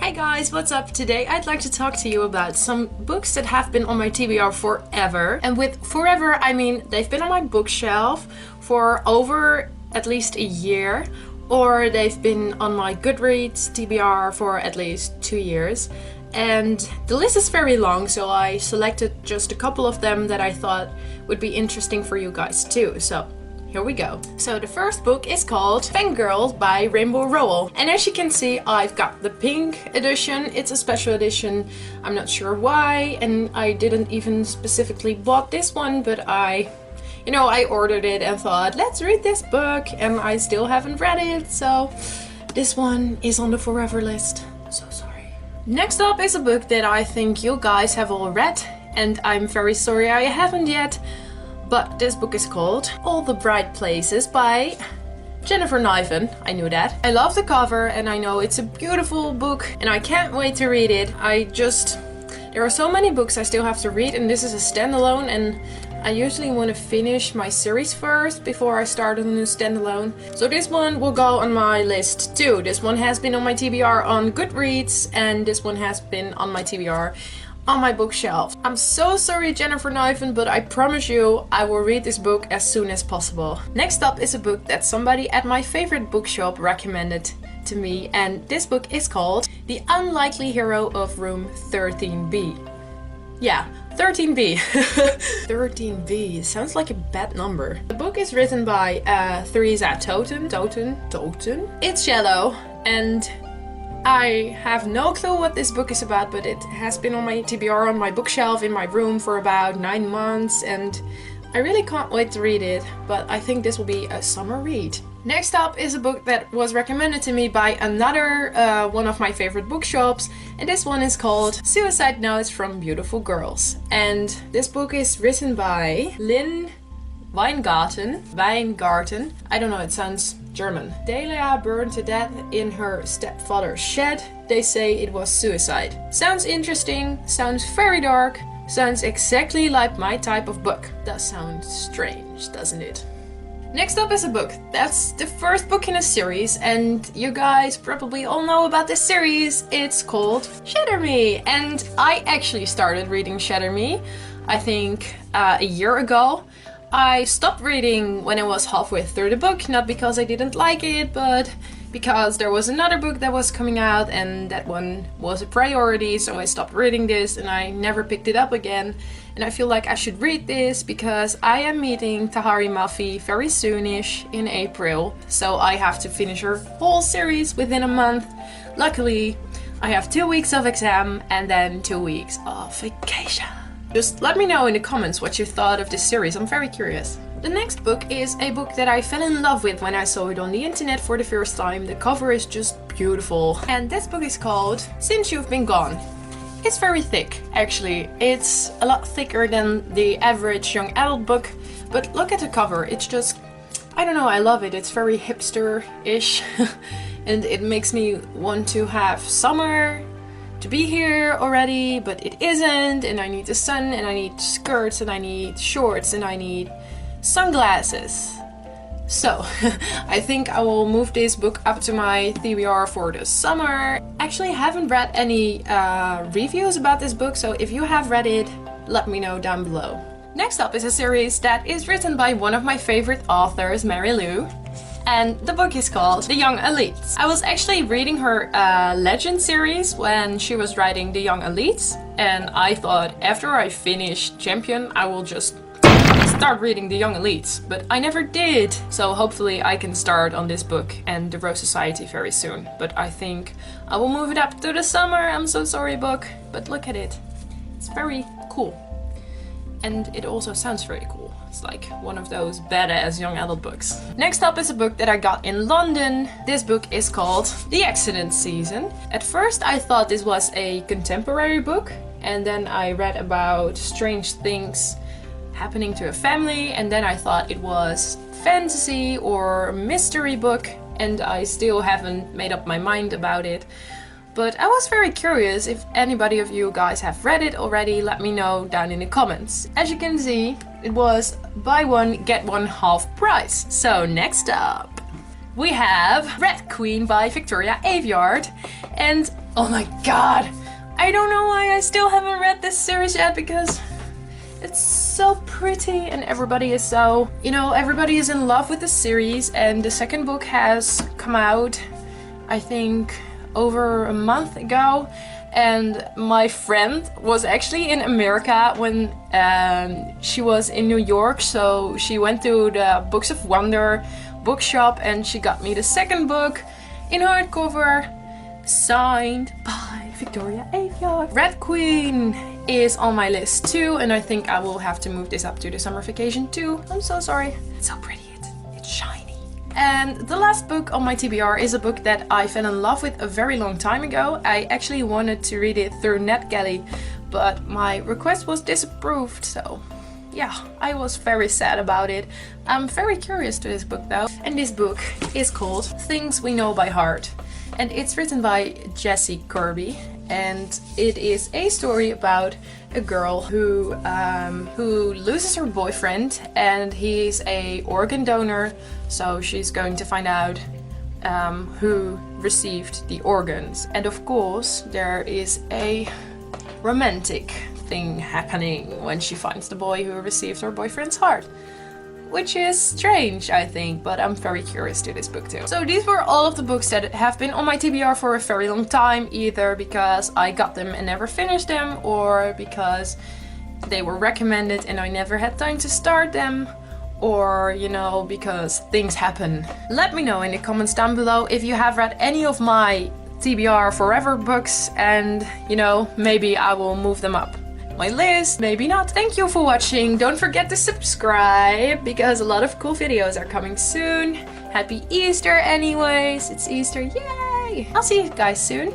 Hi guys, what's up? Today I'd like to talk to you about some books that have been on my TBR forever. And with forever, I mean they've been on my bookshelf for over at least a year, or they've been on my Goodreads TBR for at least 2 years. And the list is very long, so I selected just a couple of them that I thought would be interesting for you guys too. So here we go. So the first book is called Fangirl by Rainbow Rowell. And as you can see, I've got the pink edition. It's a special edition. I'm not sure why, and I didn't even specifically bought this one, but I ordered it and thought, let's read this book, and I still haven't read it, so this one is on the forever list. So sorry. Next up is a book that I think you guys have all read, and I'm very sorry I haven't yet. But this book is called All the Bright Places by Jennifer Niven. I knew that. I love the cover and I know it's a beautiful book and I can't wait to read it. There are so many books I still have to read, and this is a standalone, and I usually want to finish my series first before I start a new standalone. So this one will go on my list too. This one has been on my TBR on Goodreads, and this one has been on my TBR on my bookshelf. I'm so sorry, Jennifer Niven, but I promise you I will read this book as soon as possible. Next up is a book that somebody at my favorite bookshop recommended to me, and this book is called The Unlikely Hero of Room 13B. Yeah, 13B. 13B sounds like a bad number. The book is written by Theresa Toten. It's yellow, and I have no clue what this book is about, but it has been on my TBR on my bookshelf in my room for about 9 months, and I really can't wait to read it, but I think this will be a summer read. Next up is a book that was recommended to me by another one of my favorite bookshops, and this one is called Suicide Notes from Beautiful Girls. And this book is written by Lynn Weingarten. I don't know, it sounds German. Delia burned to death in her stepfather's shed. They say it was suicide. Sounds interesting, sounds very dark, sounds exactly like my type of book. Does sound strange, doesn't it? Next up is a book. That's the first book in a series, and you guys probably all know about this series. It's called Shudder Me, and I actually started reading Shudder Me, I think a year ago. I stopped reading when I was halfway through the book, not because I didn't like it, but because there was another book that was coming out and that one was a priority, so I stopped reading this and I never picked it up again. And I feel like I should read this because I am meeting Tahari Mafi very soonish in April, so I have to finish her whole series within a month. Luckily, I have 2 weeks of exam and then 2 weeks of vacation. Just let me know in the comments what you thought of this series, I'm very curious. The next book is a book that I fell in love with when I saw it on the internet for the first time. The cover is just beautiful. And this book is called Since You've Been Gone. It's very thick, actually. It's a lot thicker than the average young adult book, but look at the cover. It's just, I don't know, I love it. It's very hipster-ish and it makes me want to have summer to be here already, but it isn't, and I need the sun, and I need skirts, and I need shorts, and I need sunglasses. So I think I will move this book up to my TBR for the summer. Actually, I haven't read any reviews about this book, so if you have read it, let me know down below. Next up is a series that is written by one of my favorite authors, Mary Lou. And the book is called The Young Elites. I was actually reading her Legend series when she was writing The Young Elites, and I thought after I finish Champion I will just start reading The Young Elites, but I never did. So hopefully I can start on this book and The Rose Society very soon. But I think I will move it up to the summer. I'm so sorry, book, but look at it. It's very cool. And it also sounds very cool. It's like one of those badass young adult books. Next up is a book that I got in London. This book is called The Accident Season. At first I thought this was a contemporary book, and then I read about strange things happening to a family, and then I thought it was fantasy or mystery book, and I still haven't made up my mind about it. But I was very curious. If anybody of you guys have read it already, let me know down in the comments. As you can see, it was buy one, get one half price. So next up, we have Red Queen by Victoria Aveyard. And Oh my god! I don't know why I still haven't read this series yet, because it's so pretty and everybody is so, you know, everybody is in love with the series, and the second book has come out, I think, over a month ago. And my friend was actually in America when she was in New York, so she went to the Books of Wonder bookshop and she got me the second book in hardcover, signed by Victoria Aveyard. Red Queen is on my list too, and I think I will have to move this up to the summer vacation too. I'm so sorry. It's so pretty. It's shiny. And the last book on my TBR is a book that I fell in love with a very long time ago. I actually wanted to read it through NetGalley, but my request was disapproved, so yeah, I was very sad about it. I'm very curious to this book though. And this book is called Things We Know by Heart. And it's written by Jessie Kirby. And it is a story about a girl who loses her boyfriend, and he's a organ donor, so she's going to find out who received the organs. And of course there is a romantic thing happening when she finds the boy who received her boyfriend's heart, which is strange, I think, but I'm very curious to this book too. So these were all of the books that have been on my TBR for a very long time, either because I got them and never finished them, or because they were recommended and I never had time to start them, or, you know, because things happen. Let me know in the comments down below if you have read any of my TBR forever books, and, you know, maybe I will move them up my list, maybe not. Thank you for watching. Don't forget to subscribe, because a lot of cool videos are coming soon. Happy Easter anyways. It's Easter, yay! I'll see you guys soon.